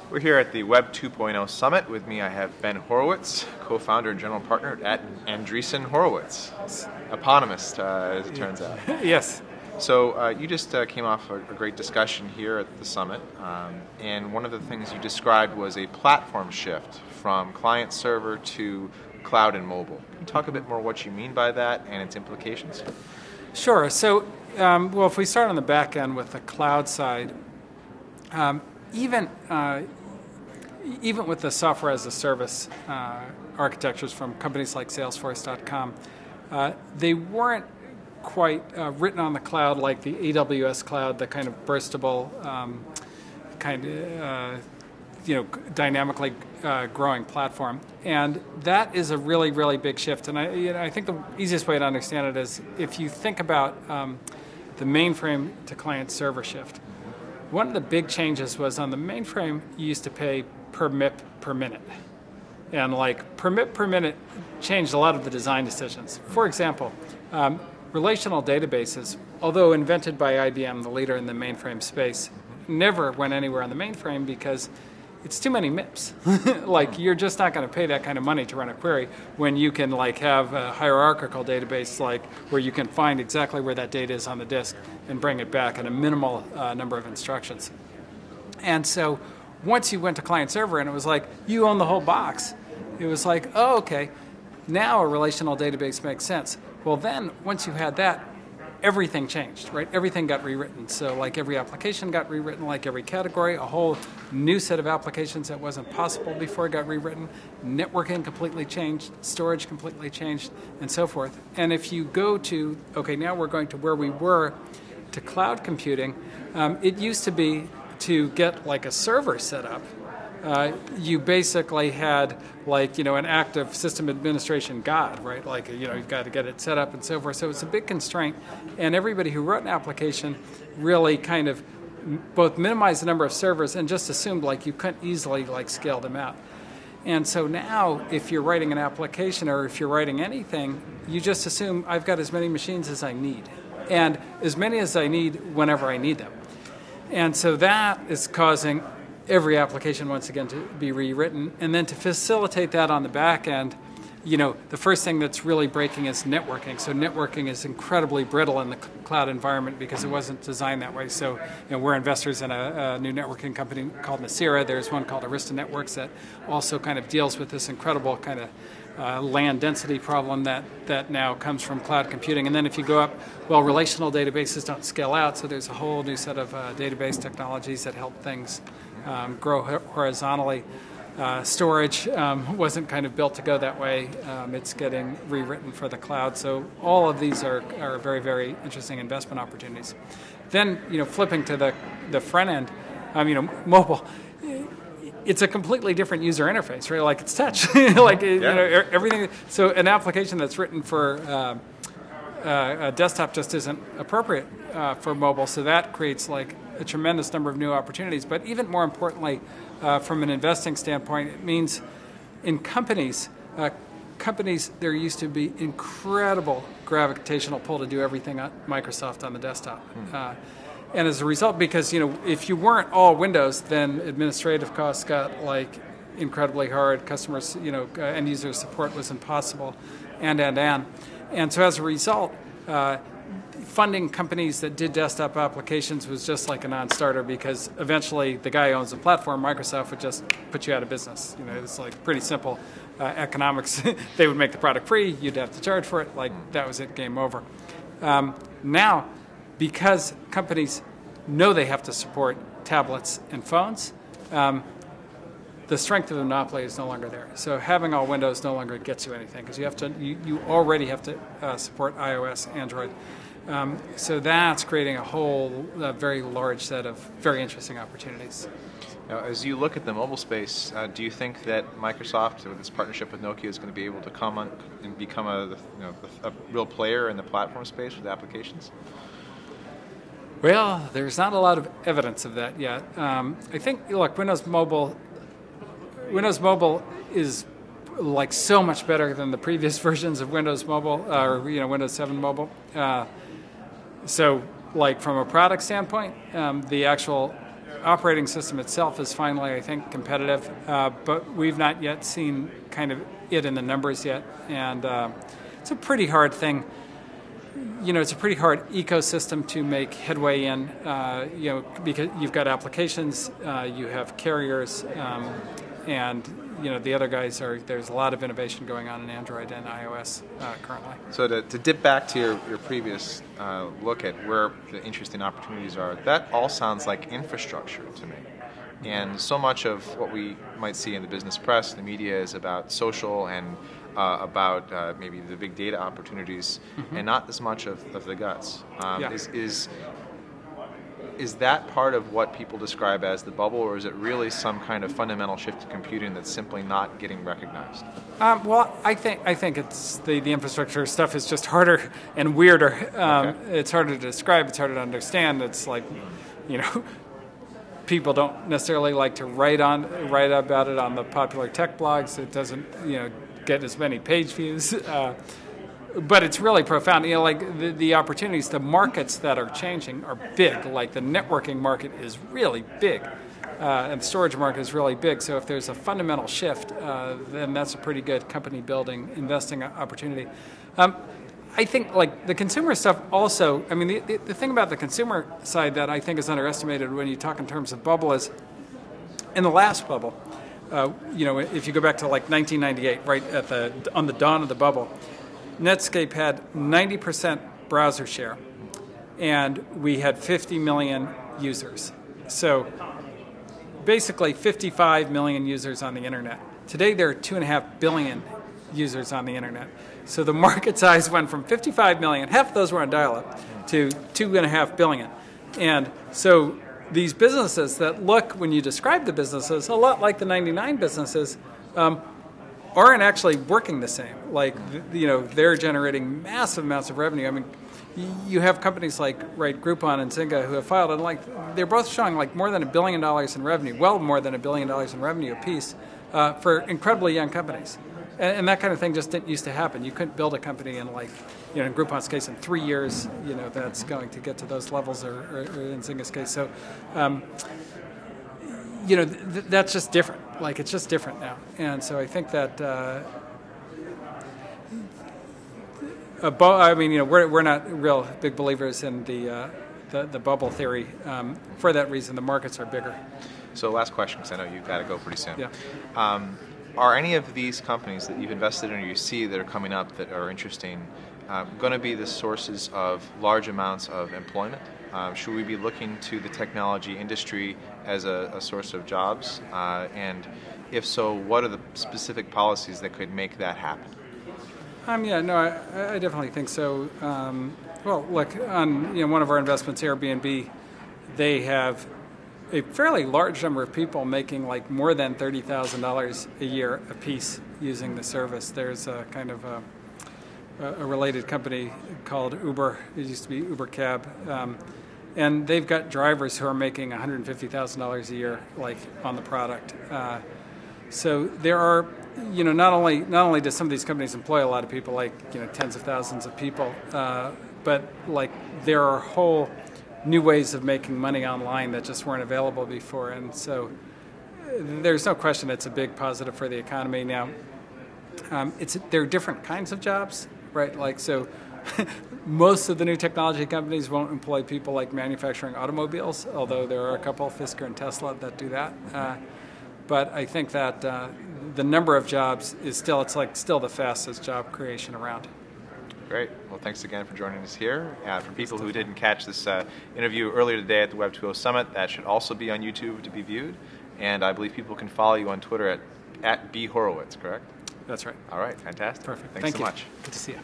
We're here at the Web 2.0 Summit. With me I have Ben Horowitz, co-founder and general partner at Andreessen Horowitz. Eponymous, as it turns out. Yes. So you just came off a great discussion here at the summit, and one of the things you described was a platform shift from client-server to cloud and mobile. Can you talk a bit more what you mean by that and its implications? Sure. So, well, if we start on the back end with the cloud side, even with the software as a service architectures from companies like Salesforce.com, they weren't quite written on the cloud like the AWS cloud, the kind of burstable, dynamically growing platform. And that is a really, really big shift. And I think the easiest way to understand it is if you think about the mainframe to client server shift. One of the big changes was on the mainframe, you used to pay per MIP per minute. And like per MIP per minute changed a lot of the design decisions. For example, relational databases, although invented by IBM, the leader in the mainframe space, never went anywhere on the mainframe because it's too many MIPS. Like you're just not going to pay that kind of money to run a query when you can like have a hierarchical database like where you can find exactly where that data is on the disk and bring it back in a minimal number of instructions. And so once you went to client server and it was like you own the whole box, it was like, oh, okay, now a relational database makes sense. Well then, once you had that, everything changed, right? Everything got rewritten. So like every application got rewritten, like every category, a whole new set of applications that wasn't possible before got rewritten. Networking completely changed, storage completely changed, and so forth. And if you go to, okay, now we're going to where we were, to cloud computing, it used to be to get like a server set up, you basically had like, an active system administration god, right? Like, you've got to get it set up and so forth. So it's a big constraint. And everybody who wrote an application really kind of both minimized the number of servers and just assumed like you couldn't easily like scale them out. And so now if you're writing an application or if you're writing anything, you just assume I've got as many machines as I need. And as many as I need whenever I need them. And so that is causing every application, once again, to be rewritten. And then to facilitate that on the back end, the first thing that's really breaking is networking. So networking is incredibly brittle in the cloud environment because it wasn't designed that way. So we're investors in a new networking company called Nicira. There's one called Arista Networks that also kind of deals with this incredible kind of land density problem that now comes from cloud computing. And then if you go up, well, relational databases don't scale out, so there's a whole new set of database technologies that help things grow horizontally. Storage wasn't kind of built to go that way. It's getting rewritten for the cloud. So all of these are very, very interesting investment opportunities. Then, flipping to the front end, mobile, it's a completely different user interface, right? Like it's touch, like everything. So an application that's written for a desktop just isn't appropriate for mobile. So that creates like a tremendous number of new opportunities. But even more importantly, from an investing standpoint, it means in companies, there used to be incredible gravitational pull to do everything at Microsoft on the desktop. And as a result, because if you weren't all Windows, then administrative costs got like incredibly hard. Customers, end user support was impossible, and. And so as a result, funding companies that did desktop applications was just like a non-starter because eventually the guy who owns the platform, Microsoft, would just put you out of business. It's like pretty simple economics. They would make the product free, you'd have to charge for it, like that was it, game over. Now, because companies know they have to support tablets and phones, the strength of the monopoly is no longer there. So having all Windows no longer gets you anything because you already have to support iOS, Android. So that's creating a whole very large set of very interesting opportunities. Now, as you look at the mobile space, do you think that Microsoft, with its partnership with Nokia, is going to be able to come on and become a real player in the platform space with applications? Well, there's not a lot of evidence of that yet. I think, look, Windows Mobile is like so much better than the previous versions of Windows Mobile, or Windows 7 Mobile. So, like from a product standpoint, the actual operating system itself is finally, I think, competitive, but we've not yet seen kind of it in the numbers yet, and it's a pretty hard thing. It's a pretty hard ecosystem to make headway in, because you've got applications, you have carriers, and the other guys there's a lot of innovation going on in Android and iOS currently. So to dip back to your previous look at where the interesting opportunities are, that all sounds like infrastructure to me. And so much of what we might see in the business press, the media, is about social and about maybe the big data opportunities, and not as much of the guts. Is that part of what people describe as the bubble, or is it really some kind of fundamental shift to computing that's simply not getting recognized? Well, I think it's the infrastructure stuff is just harder and weirder. Okay. It's harder to describe. It's harder to understand. It's like, people don't necessarily like to write about it on the popular tech blogs. It doesn't, get as many page views. But it's really profound. Like the opportunities, the markets that are changing are big. Like the networking market is really big, and the storage market is really big. So if there's a fundamental shift, then that's a pretty good company building, investing opportunity. I think like the consumer stuff also, I mean, the thing about the consumer side that I think is underestimated when you talk in terms of bubble is, in the last bubble, if you go back to like 1998, right on the dawn of the bubble, Netscape had 90% browser share, and we had 50 million users. So basically 55 million users on the internet. Today there are 2.5 billion users on the internet. So the market size went from 55 million, half of those were on dial-up, to 2.5 billion. And so these businesses that look, when you describe the businesses, a lot like the 99 businesses, aren't actually working the same. Like, they're generating massive amounts of revenue. I mean, you have companies like Groupon and Zynga who have filed, and they're both showing like more than $1 billion in revenue, well more than $1 billion in revenue apiece, for incredibly young companies. And that kind of thing just didn't used to happen. You couldn't build a company in in Groupon's case, in 3 years, that's going to get to those levels, or in Zynga's case. So, that's just different. Like, it's just different now. And so I think that, we're not real big believers in the bubble theory. For that reason, the markets are bigger. So last question, because I know you've got to go pretty soon. Yeah. Are any of these companies that you've invested in or you see that are coming up that are interesting going to be the sources of large amounts of employment? Should we be looking to the technology industry as a source of jobs? And if so, what are the specific policies that could make that happen? I definitely think so. Well, look, on one of our investments, Airbnb, they have a fairly large number of people making like more than $30,000 a year apiece using the service. There's a kind of a related company called Uber. It used to be Uber Cab. And they've got drivers who are making $150,000 a year, like, on the product. So there are, not only do some of these companies employ a lot of people, like, tens of thousands of people, but like there are whole new ways of making money online that just weren't available before. And so there's no question it's a big positive for the economy. Now, there are different kinds of jobs, right? Like, so most of the new technology companies won't employ people like manufacturing automobiles, although there are a couple, Fisker and Tesla, that do that. But I think that the number of jobs is still the fastest job creation around. Great. Well, thanks again for joining us here. For people who didn't catch this interview earlier today at the Web 2.0 Summit, that should also be on YouTube to be viewed. And I believe people can follow you on Twitter at B Horowitz, correct? That's right. All right. Fantastic. Perfect. Thanks so you. much. Good to see you.